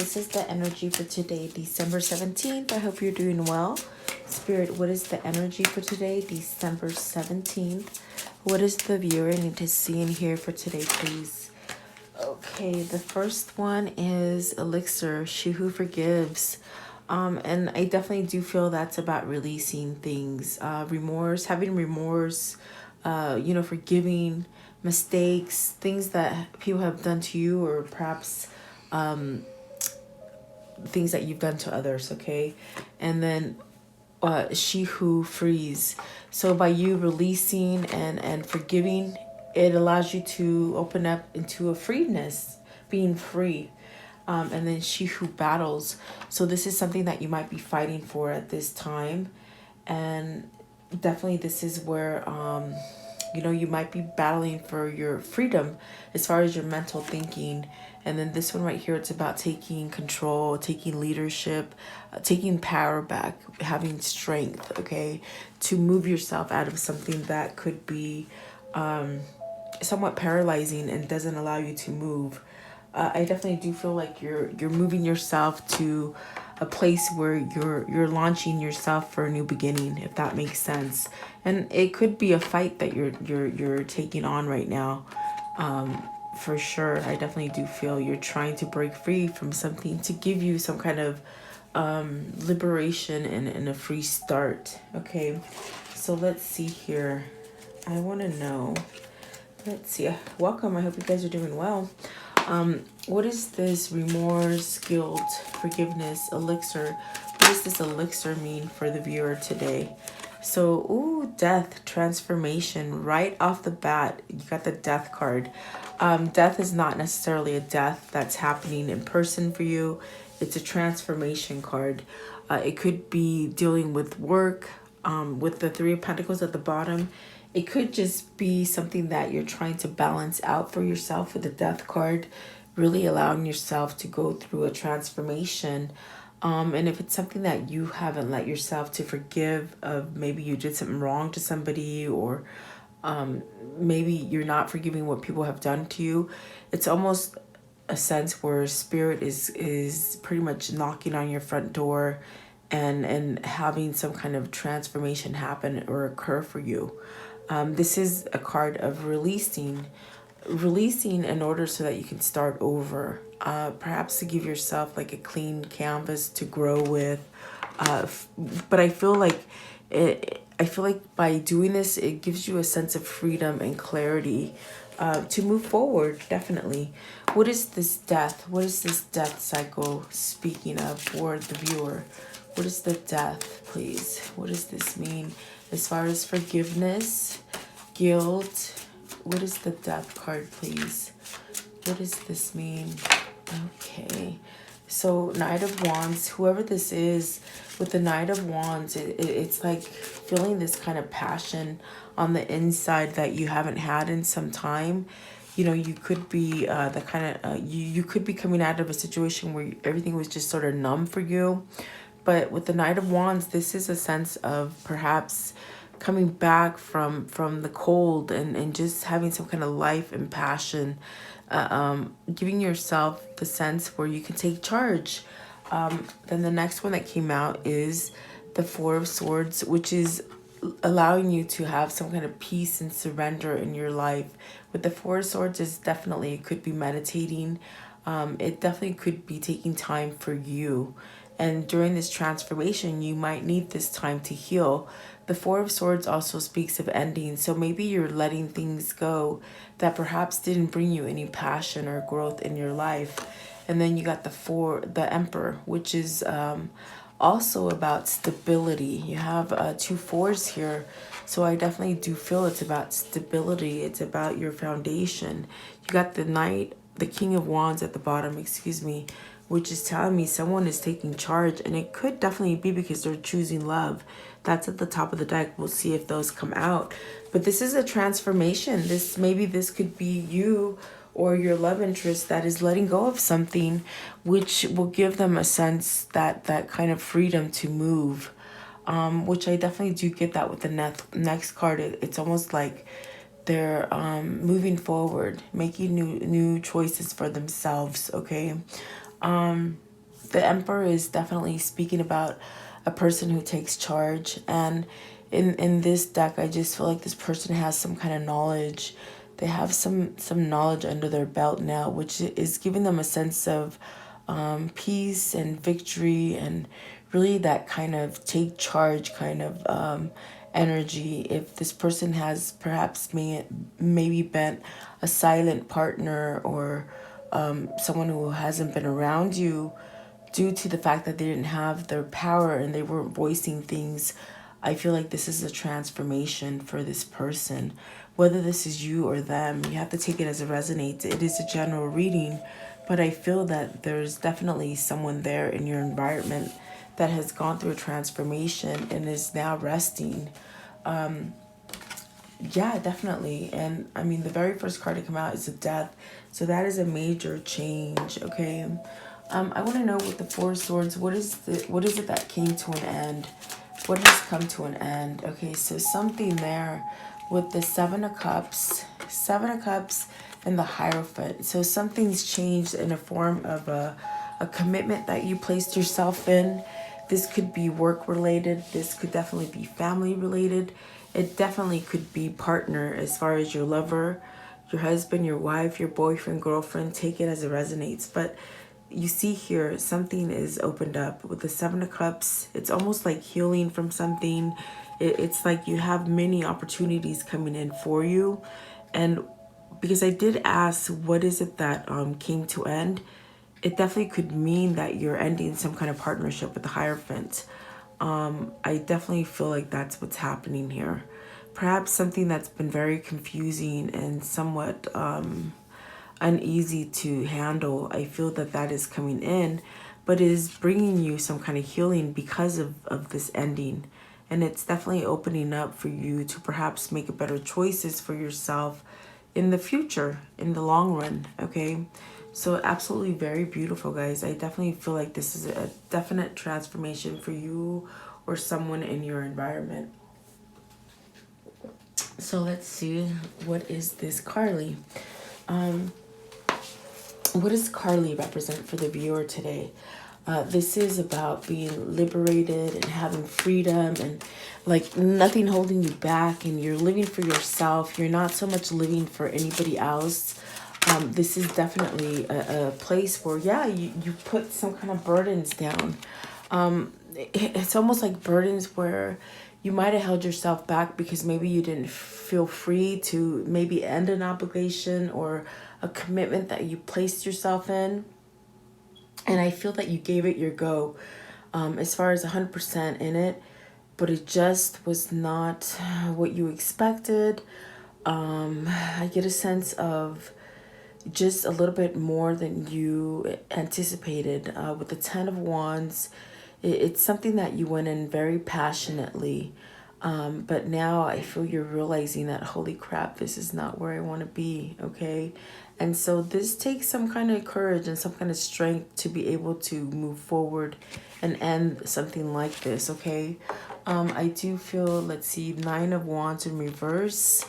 this is the energy for today, December 17th. I hope you're doing well. Spirit, what is the energy for today, December 17th? What does the viewer need to see and hear for today, please? Okay, the first one is Elixir, She Who Forgives. And I definitely do feel that's about releasing things, remorse, having remorse, forgiving mistakes, things that people have done to you, or perhaps things that you've done to others, okay? And then She Who Frees. So by you releasing and forgiving, it allows you to open up into a freeness, being free. And then She Who Battles. So this is something that you might be fighting for at this time. And definitely this is where, you might be battling for your freedom as far as your mental thinking. And then this one right here, it's about taking control, taking leadership, taking power back, having strength, okay, to move yourself out of something that could be somewhat paralyzing and doesn't allow you to move. I definitely do feel like you're moving yourself to a place where you're launching yourself for a new beginning, if that makes sense. And it could be a fight that you're taking on right now. For sure, I definitely do feel you're trying to break free from something to give you some kind of liberation and a free start. Okay, so let's see here. I want to know. Let's see. Welcome. I hope you guys are doing well. What is this remorse, guilt, forgiveness, elixir? What does this elixir mean for the viewer today? So, death, transformation, right off the bat, you got the death card. Death is not necessarily a death that's happening in person for you. It's a transformation card. It could be dealing with work, with the Three of Pentacles at the bottom. It could just be something that you're trying to balance out for yourself with the death card, really allowing yourself to go through a transformation. And if it's something that you haven't let yourself to forgive, of maybe you did something wrong to somebody, or maybe you're not forgiving what people have done to you, it's almost a sense where spirit is pretty much knocking on your front door and having some kind of transformation happen or occur for you. This is a card of releasing in order so that you can start over. Perhaps to give yourself like a clean canvas to grow with. But I feel like by doing this, it gives you a sense of freedom and clarity to move forward, definitely. What is this death? What is this death cycle speaking of for the viewer? What is the death, please? What does this mean? As far as forgiveness, guilt, what is the death card, please? What does this mean? Okay. So Knight of Wands, whoever this is, with the Knight of Wands, it's like feeling this kind of passion on the inside that you haven't had in some time. You could be you could be coming out of a situation where everything was just sort of numb for you. But with the Knight of Wands, this is a sense of perhaps coming back from the cold and just having some kind of life and passion, giving yourself the sense where you can take charge. Then the next one that came out is the Four of Swords, which is allowing you to have some kind of peace and surrender in your life. With the Four of Swords, is definitely, it could be meditating. It definitely could be taking time for you. And during this transformation, you might need this time to heal. The Four of Swords also speaks of ending. So maybe you're letting things go that perhaps didn't bring you any passion or growth in your life. And then you got the Emperor, which is also about stability. You have two fours here. So I definitely do feel it's about stability. It's about your foundation. You got the King of Wands at the bottom, which is telling me someone is taking charge, and it could definitely be because they're choosing love. That's at the top of the deck. We'll see if those come out. But this is a transformation. Maybe this could be you or your love interest that is letting go of something, which will give them a sense that kind of freedom to move, which I definitely do get that with the next card. It's almost like they're moving forward, making new choices for themselves, okay? The Emperor is definitely speaking about a person who takes charge. And in this deck, I just feel like this person has some kind of knowledge. They have some knowledge under their belt now, which is giving them a sense of peace and victory, and really that kind of take charge kind of energy. If this person has perhaps maybe been a silent partner, or someone who hasn't been around you due to the fact that they didn't have their power and they weren't voicing things, I feel like this is a transformation for this person. Whether this is you or them, you have to take it as it resonates. It is a general reading, but I feel that there's definitely someone there in your environment that has gone through a transformation and is now resting. Yeah, definitely. And I mean, the very first card to come out is a death. So that is a major change, okay? I want to know with the Four of Swords, what is it that came to an end? What has come to an end? Okay, so something there with the Seven of Cups, and the Hierophant. So something's changed in a form of a commitment that you placed yourself in. This could be work related. This could definitely be family related. It definitely could be partner, as far as your lover, your husband, your wife, your boyfriend, girlfriend. Take it as it resonates. But you see here, something is opened up with the Seven of Cups. It's almost like healing from something. It's like you have many opportunities coming in for you. And because I did ask, what is it that came to end? It definitely could mean that you're ending some kind of partnership with the Hierophant. I definitely feel like that's what's happening here. Perhaps something that's been very confusing and somewhat uneasy to handle. I feel that that is coming in, but it is bringing you some kind of healing because of this ending. And it's definitely opening up for you to perhaps make better choices for yourself in the future, in the long run, okay? So absolutely very beautiful, guys. I definitely feel like this is a definite transformation for you or someone in your environment. So let's see, what is this Carly? What does Carly represent for the viewer today? This is about being liberated and having freedom and like nothing holding you back, and you're living for yourself. You're not so much living for anybody else. This is definitely a place where, yeah, you put some kind of burdens down. It's almost like burdens where you might have held yourself back because maybe you didn't feel free to maybe end an obligation or a commitment that you placed yourself in. And I feel that you gave it your go, as far as 100% in it, but it just was not what you expected. I get a sense of just a little bit more than you anticipated. With the Ten of Wands, it's something that you went in very passionately. But now I feel you're realizing that, holy crap, this is not where I want to be, okay? And so this takes some kind of courage and some kind of strength to be able to move forward and end something like this, okay? I do feel, let's see, Nine of Wands in reverse.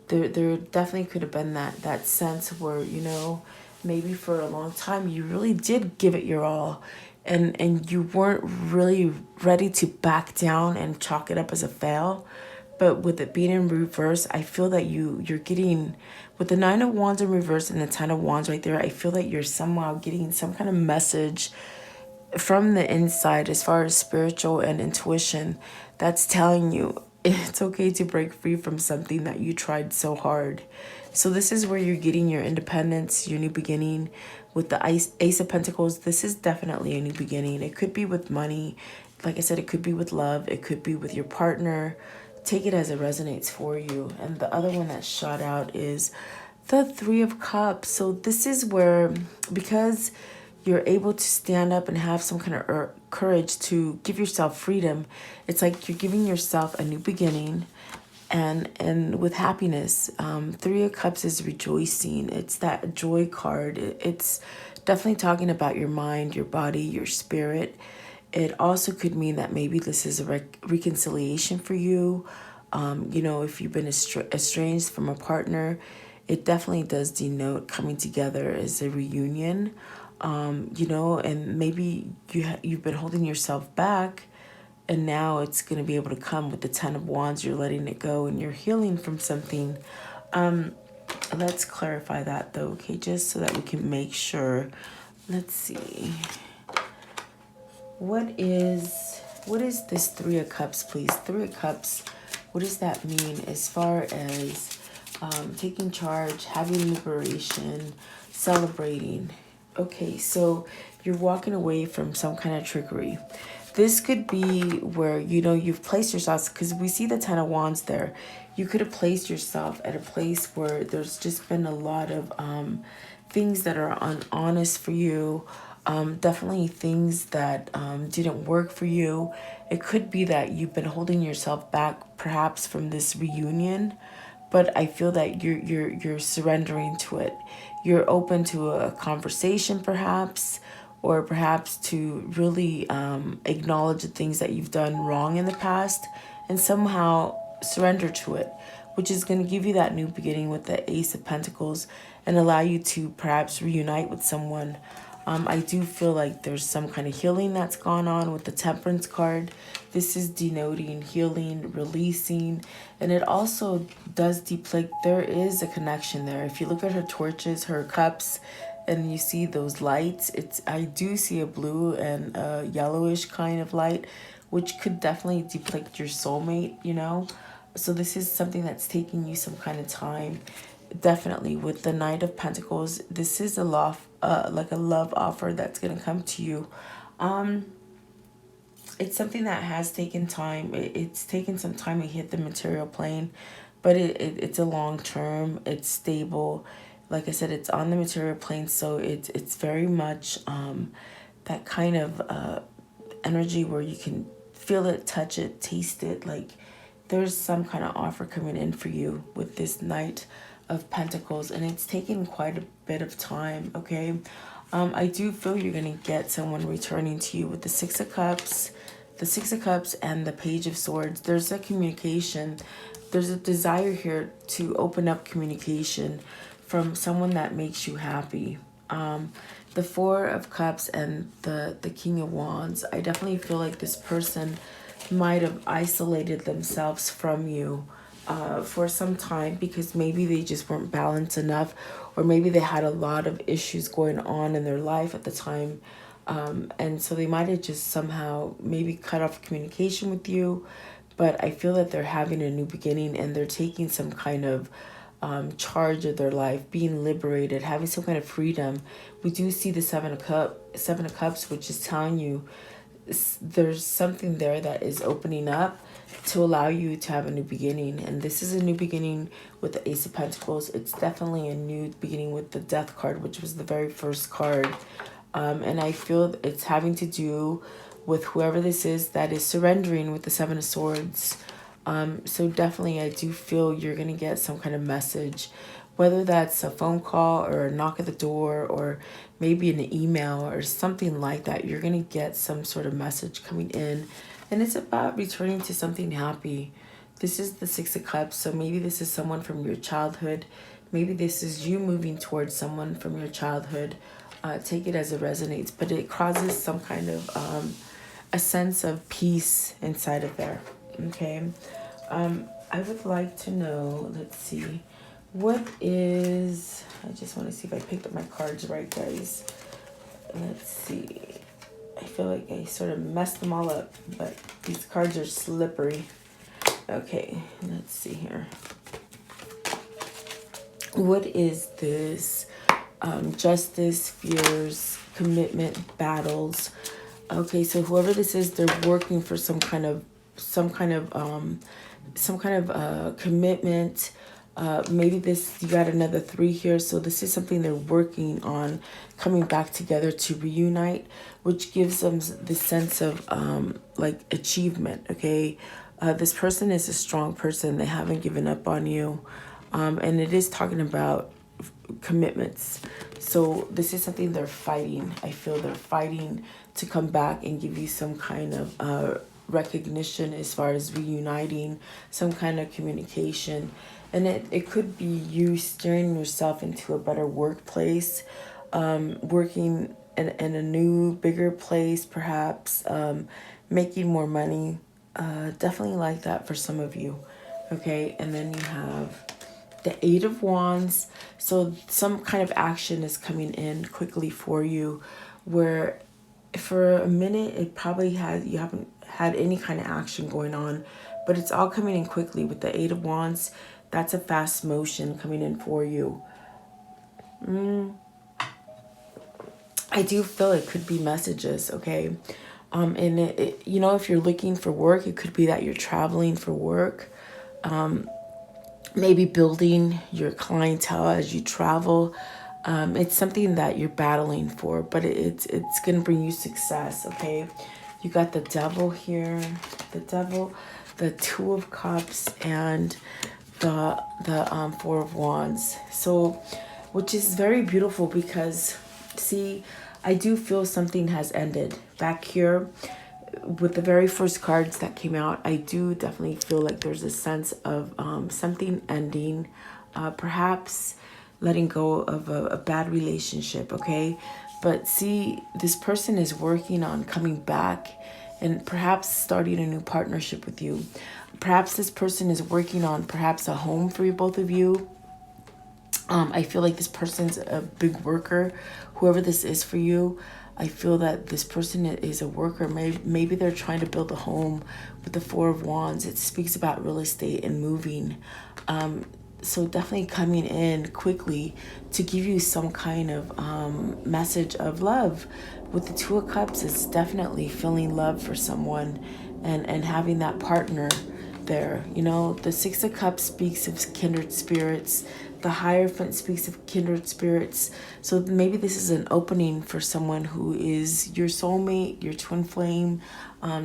There definitely could have been that sense where, you know, maybe for a long time you really did give it your all, and you weren't really ready to back down and chalk it up as a fail. But with it being in reverse, I feel that you're getting, with the Nine of Wands in reverse and the Ten of Wands right there, I feel that you're somehow getting some kind of message from the inside, as far as spiritual and intuition, that's telling you it's okay to break free from something that you tried so hard. So this is where you're getting your independence, your new beginning. With the Ace of Pentacles, this is definitely a new beginning. It could be with money. Like I said, it could be with love. It could be with your partner. Take it as it resonates for you. And the other one that shot out is the Three of Cups. So this is where, because you're able to stand up and have some kind of courage to give yourself freedom, it's like you're giving yourself a new beginning, and with happiness. Three of Cups is rejoicing. It's that joy card. It's definitely talking about your mind, your body, your spirit. It also could mean that maybe this is a reconciliation for you. You know, if you've been estranged from a partner, it definitely does denote coming together as a reunion. you know, and maybe you've been holding yourself back, and now it's going to be able to come with the Ten of Wands. You're letting it go and you're healing from something. Let's clarify that though, okay, just so that we can make sure. Let's see. What is this Three of Cups, please? Three of Cups, what does that mean as far as taking charge, having liberation, celebrating? Okay, so you're walking away from some kind of trickery. This could be where, you know, you've placed yourself, because we see the Ten of Wands there. You could have placed yourself at a place where there's just been a lot of things that are honest for you. Definitely things that didn't work for you. It could be that you've been holding yourself back perhaps from this reunion, but I feel that you're surrendering to it. You're open to a conversation perhaps, or perhaps to really acknowledge the things that you've done wrong in the past and somehow surrender to it, which is going to give you that new beginning with the Ace of Pentacles and allow you to perhaps reunite with someone. I do feel like there's some kind of healing that's gone on with the Temperance card. This is denoting healing, releasing, and it also does depict there is a connection there. If you look at her torches, her cups, and you see those lights, I do see a blue and a yellowish kind of light, which could definitely depict your soulmate, you know. So this is something that's taking you some kind of time. Definitely with the Knight of Pentacles, this is a love, like a love offer that's gonna come to you. It's something that has taken time. It's taken some time to hit the material plane, but it's a long term. It's stable. Like I said, it's on the material plane, so it's very much that kind of energy where you can feel it, touch it, taste it. Like there's some kind of offer coming in for you with this Knight of Pentacles, and it's taken quite a bit of time, okay? I do feel you're going to get someone returning to you with the Six of Cups, and the Page of Swords. There's a communication. There's a desire here to open up communication from someone that makes you happy. The Four of Cups and the King of Wands. I definitely feel like this person might have isolated themselves from you for some time, because maybe they just weren't balanced enough, or maybe they had a lot of issues going on in their life at the time, and so they might have just somehow maybe cut off communication with you. But I feel that they're having a new beginning, and they're taking some kind of charge of their life, being liberated, having some kind of freedom. We do see the Seven of Cups, which is telling you there's something there that is opening up to allow you to have a new beginning. And this is a new beginning with the Ace of Pentacles. It's definitely a new beginning with the Death card, which was the very first card. And I feel it's having to do with whoever this is that is surrendering with the Seven of Swords. So definitely I do feel you're going to get some kind of message, whether that's a phone call or a knock at the door or maybe an email or something like that. You're going to get some sort of message coming in, and it's about returning to something happy. This is the Six of Cups, so maybe this is someone from your childhood. Maybe this is you moving towards someone from your childhood. Take it as it resonates, but it causes some kind of a sense of peace inside of there. Okay. I would like to know, let's see, what is, I just want to see if I picked up my cards right, guys. Let's see. I feel like I sort of messed them all up, but these cards are slippery. Okay, let's see here. What is this? Justice, fears, commitment, battles. Okay, so whoever this is, they're working for some kind of commitment. Maybe this, you got another 3 here, so this is something they're working on, coming back together to reunite, which gives them the sense of like achievement. Okay, this person is a strong person. They haven't given up on you, and it is talking about commitments. So this is something they're fighting. I feel they're fighting to come back and give you some kind of recognition as far as reuniting, some kind of communication. And it could be you steering yourself into a better workplace, working in a new, bigger place, perhaps making more money. Definitely like that for some of you. Okay, and then you have the Eight of Wands. So some kind of action is coming in quickly for you, where for a minute it probably had you haven't had any kind of action going on, but it's all coming in quickly with the Eight of Wands. That's a fast motion coming in for you. I do feel it could be messages, okay? And you know, if you're looking for work, it could be that you're traveling for work. Maybe building your clientele as you travel. It's something that you're battling for, but it's gonna bring you success, okay? You got the Devil here, the Devil, the Two of Cups, and the Four of Wands. So, which is very beautiful because, see, I do feel something has ended back here with the very first cards that came out. I do definitely feel like there's a sense of something ending, perhaps letting go of a bad relationship, okay? But see, this person is working on coming back and perhaps starting a new partnership with you. Perhaps this person is working on perhaps a home for you, both of you. I feel like this person's a big worker, whoever this is for you. I feel that this person is a worker. Maybe they're trying to build a home with the Four of Wands. It speaks about real estate and moving. So definitely coming in quickly to give you some kind of message of love. With the Two of Cups, it's definitely feeling love for someone and having that partner there. You know, the Six of Cups speaks of kindred spirits. The Hierophant speaks of kindred spirits. So maybe this is an opening for someone who is your soulmate, your twin flame.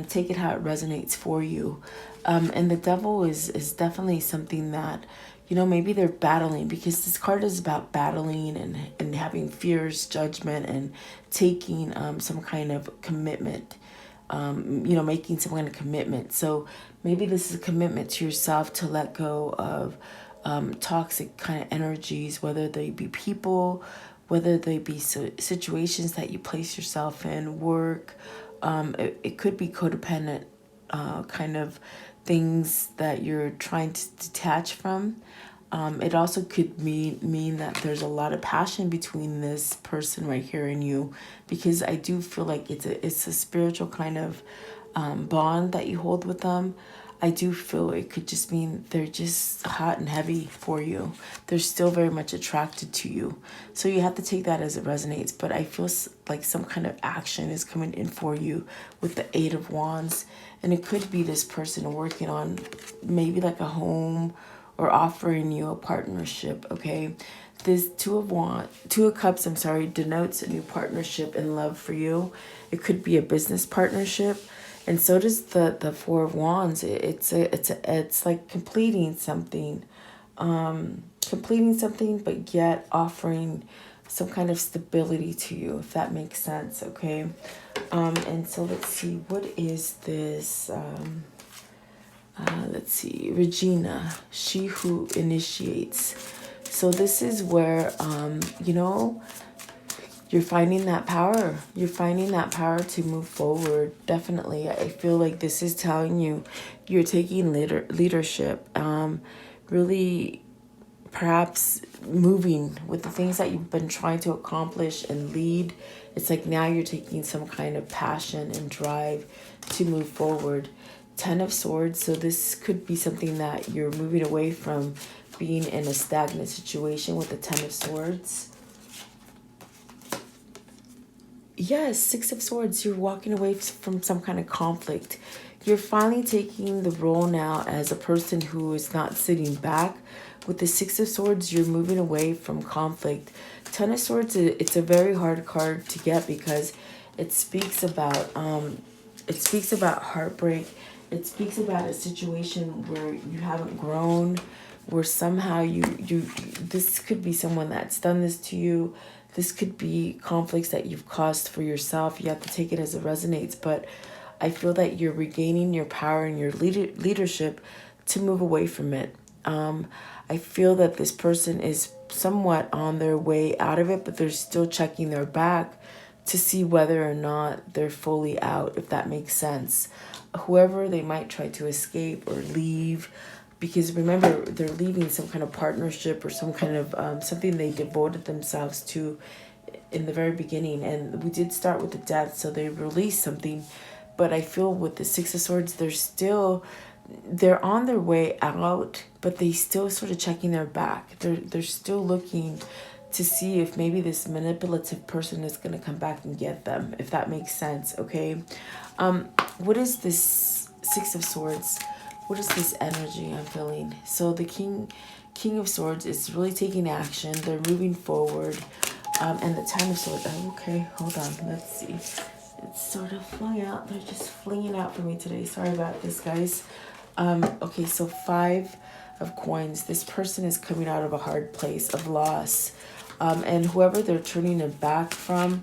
Take it how it resonates for you. And the Devil is definitely something that, you know, maybe they're battling, because this card is about battling and having fears, judgment, and taking some kind of commitment. You know, making some kind of commitment. So maybe this is a commitment to yourself to let go of toxic kind of energies, whether they be people, whether they be situations that you place yourself in, work. It could be codependent kind of things that you're trying to detach from. It also could mean that there's a lot of passion between this person right here and you, because I do feel like it's a spiritual kind of bond that you hold with them. I do feel it could just mean they're just hot and heavy for you. They're still very much attracted to you. So you have to take that as it resonates. But I feel like some kind of action is coming in for you with the Eight of Wands. And it could be this person working on maybe like a home or offering you a partnership, okay? This Two of Cups, denotes a new partnership and love for you. It could be a business partnership. And so does the Four of Wands. It's like completing something, but yet offering some kind of stability to you, if that makes sense, okay? And so let's see, what is this? Let's see, Regina, she who initiates. So this is where, you know, you're finding that power. You're finding that power to move forward. Definitely. I feel like this is telling you you're taking leadership. Really, perhaps moving with the things that you've been trying to accomplish and lead. It's like now you're taking some kind of passion and drive to move forward. Ten of Swords. So this could be something that you're moving away from being in a stagnant situation with the Ten of Swords. Yes, Six of Swords, you're walking away from some kind of conflict. You're finally taking the role now as a person who is not sitting back. With the Six of Swords, you're moving away from conflict. Ten of Swords, it's a very hard card to get because it speaks about heartbreak. It speaks about a situation where you haven't grown, where somehow this could be someone that's done this to you. This could be conflicts that you've caused for yourself. You have to take it as it resonates. But I feel that you're regaining your power and your leadership to move away from it. I feel that this person is somewhat on their way out of it, but they're still checking their back to see whether or not they're fully out, if that makes sense. Whoever, they might try to escape or leave, because remember, they're leaving some kind of partnership or some kind of something they devoted themselves to in the very beginning. And we did start with the death, so they released something. But I feel with the Six of Swords, they're on their way out, but they still sort of checking their back. They're still looking to see if maybe this manipulative person is going to come back and get them, if that makes sense. Okay. What is this Six of Swords? What is this energy I'm feeling? So the King of Swords is really taking action. They're moving forward. And the Ten of Swords. Oh, okay, hold on. Let's see. It's sort of flying out. They're just flinging out for me today. Sorry about this, guys. Okay, so Five of Coins. This person is coming out of a hard place of loss. And whoever they're turning it back from,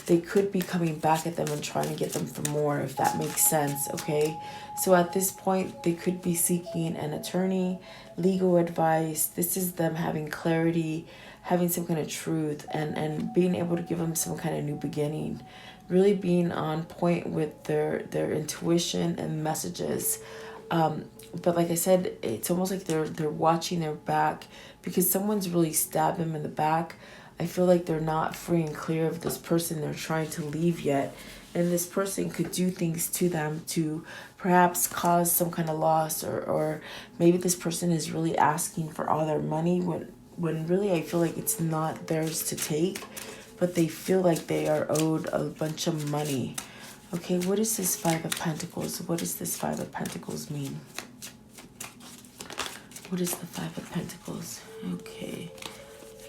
they could be coming back at them and trying to get them for more, if that makes sense, okay? So at this point, they could be seeking an attorney, legal advice. This is them having clarity, having some kind of truth, and being able to give them some kind of new beginning. Really being on point with their intuition and messages. But like I said, it's almost like they're watching their back, because someone's really stabbed them in the back. I feel like they're not free and clear of this person they're trying to leave yet. And this person could do things to them to perhaps cause some kind of loss, or maybe this person is really asking for all their money when really I feel like it's not theirs to take, but they feel like they are owed a bunch of money. Okay, what is this Five of Pentacles? What does this Five of Pentacles mean? What is the Five of Pentacles? Okay.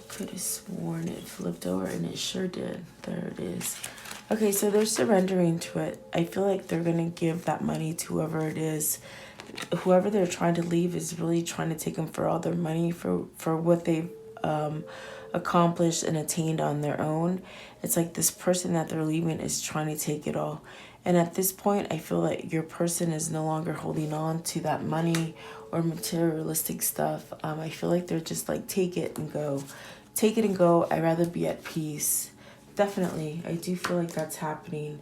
Could have sworn it flipped over, and it sure did. There it is. Okay, so they're surrendering to it. I feel like they're going to give that money to whoever it is. Whoever they're trying to leave is really trying to take them for all their money, for what they've accomplished and attained on their own. It's like this person that they're leaving is trying to take it all. And at this point, I feel like your person is no longer holding on to that money or materialistic stuff. I feel like they're just like, take it and go. Take it and go. I'd rather be at peace. Definitely. I do feel like that's happening.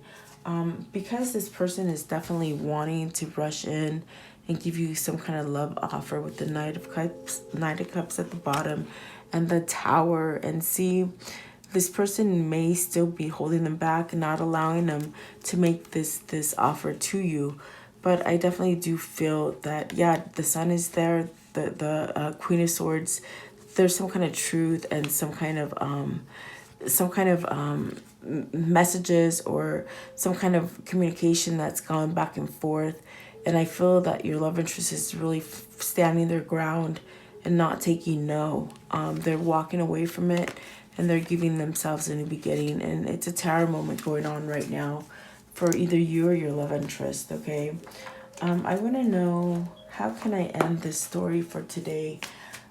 Because this person is definitely wanting to rush in and give you some kind of love offer with the Knight of Cups at the bottom and the Tower. And see, this person may still be holding them back, not allowing them to make this offer to you. But I definitely do feel that, yeah, the Sun is there, the Queen of Swords. There's some kind of truth and some kind of messages or some kind of communication that's gone back and forth. And I feel that your love interest is really standing their ground and not taking no. They're walking away from it, and they're giving themselves a new beginning. And it's a tower moment going on right now for either you or your love interest, okay? I want to know, how can I end this story for today?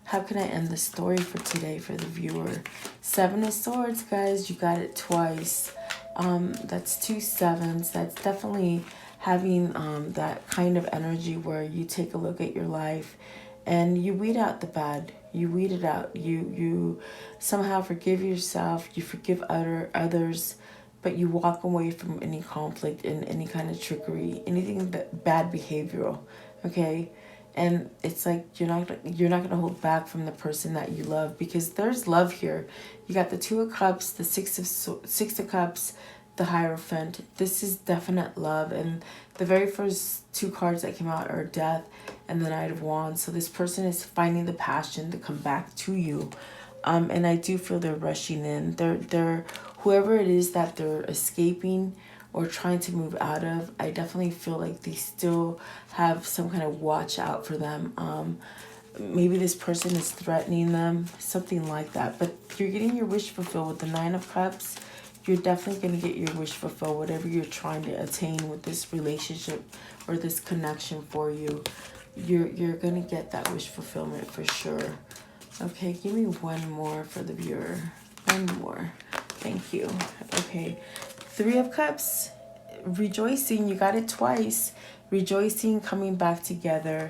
How can I end the story for today for the viewer? Seven of Swords, guys. You got it twice. That's 2 sevens. That's definitely having that kind of energy where you take a look at your life and you weed out the bad. You weed it out. You somehow forgive yourself. You forgive others. But you walk away from any conflict and any kind of trickery, anything that bad behavioral, okay? And it's like you're not gonna hold back from the person that you love, because there's love here. You got the Two of Cups, the Six of Cups, the Hierophant. This is definite love, and the very first two cards that came out are Death and the Knight of Wands. So this person is finding the passion to come back to you. And I do feel they're rushing in. They're whoever it is that they're escaping or trying to move out of. I definitely feel like they still have some kind of watch out for them. Maybe this person is threatening them, something like that. But you're getting your wish fulfilled with the Nine of Cups. You're definitely going to get your wish fulfilled, whatever you're trying to attain with this relationship or this connection for you. You're going to get that wish fulfillment for sure. Okay, give me one more for the viewer. One more. Thank you. Okay. Three of Cups. Rejoicing. You got it twice. Rejoicing, coming back together.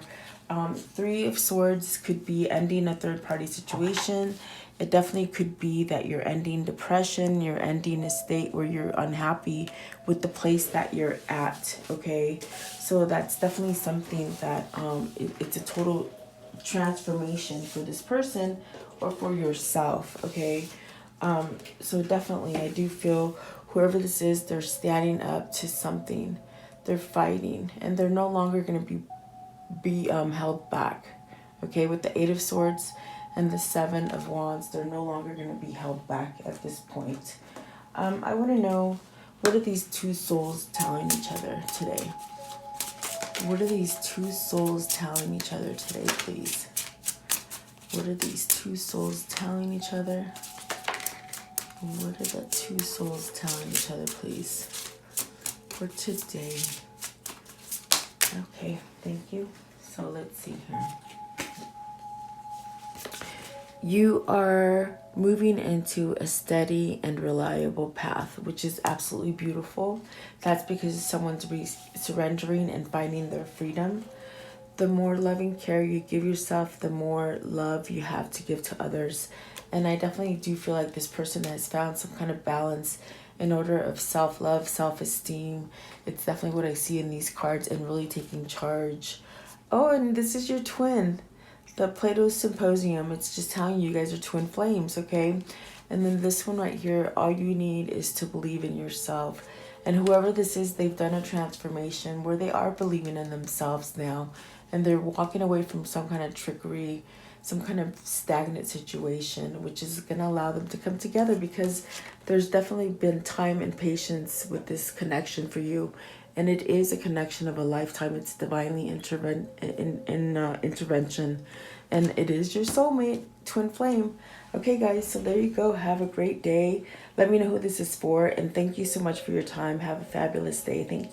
Three of Swords could be ending a third-party situation. It definitely could be that you're ending depression, you're ending a state where you're unhappy with the place that you're at, okay? So that's definitely something that it's a total transformation for this person or for yourself, okay? So definitely I do feel whoever this is, they're standing up to something. They're fighting and they're no longer going to be held back. Okay, with the Eight of Swords and the Seven of Wands, they're no longer going to be held back at this point. I want to know, what are these two souls telling each other today? What are these two souls telling each other today, please? What are these two souls telling each other? What are the two souls telling each other, please, for today? Okay, thank you. So let's see here. You are moving into a steady and reliable path, which is absolutely beautiful. That's because someone's surrendering and finding their freedom. The more loving care you give yourself, the more love you have to give to others. And I definitely do feel like this person has found some kind of balance in order of self-love, self-esteem. It's definitely what I see in these cards, and really taking charge. Oh, and this is your twin. The Plato's Symposium, it's just telling you guys are twin flames, okay? And then this one right here, all you need is to believe in yourself. And whoever this is, they've done a transformation where they are believing in themselves now. And they're walking away from some kind of trickery, some kind of stagnant situation, which is going to allow them to come together, because there's definitely been time and patience with this connection for you. And it is a connection of a lifetime. It's divinely intervention. And it is your soulmate, twin flame. Okay, guys, so there you go. Have a great day. Let me know who this is for. And thank you so much for your time. Have a fabulous day. Thank you.